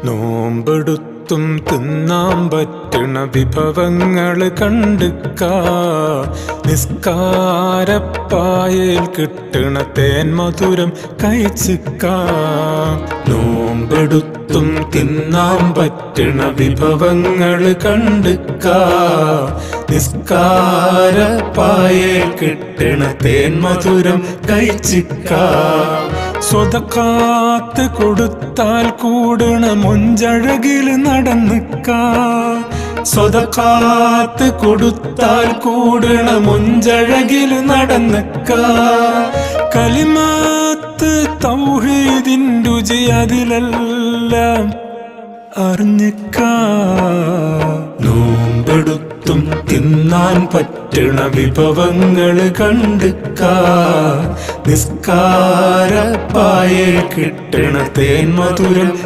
നോമ്പെടുത്തും തിന്നാൻ പറ്റണ വിഭവങ്ങള് കണ്ടുക്കാ. നിസ്കാരപ്പായയിൽ കിട്ടണ തേൻ മധുരം കഴിച്ചിക്കാ. നോമ്പെടുത്തും തിന്നാൻ പറ്റണ വിഭവങ്ങള് കണ്ടുക്കാ. നിസ്കാരപ്പായയിൽ കിട്ടണ തേൻ മധുരം കഴിച്ചിക്കാ. സ്വതക്കാത്ത് കൊടുത്താൽ കൂടണ മൊഞ്ചഴകില് നടന്നിക്കാ. സ്വതക്കാത്ത് കൊടുത്താൽ കൂടണ മൊഞ്ചഴകില് നടന്നിക്കാ. കലിമാത്ത് തൗഹീദിൻ രുചി അതിലെല്ലാം അറിഞ്ഞിക്കാ. നോമ്പെടുത്തും തിന്നാൻ പറ്റണ വിഭവങ്ങള് കണ്ടുക്കാ. നിസ്കാരപ്പായയിൽ കിട്ടണ തേൻ മധുരം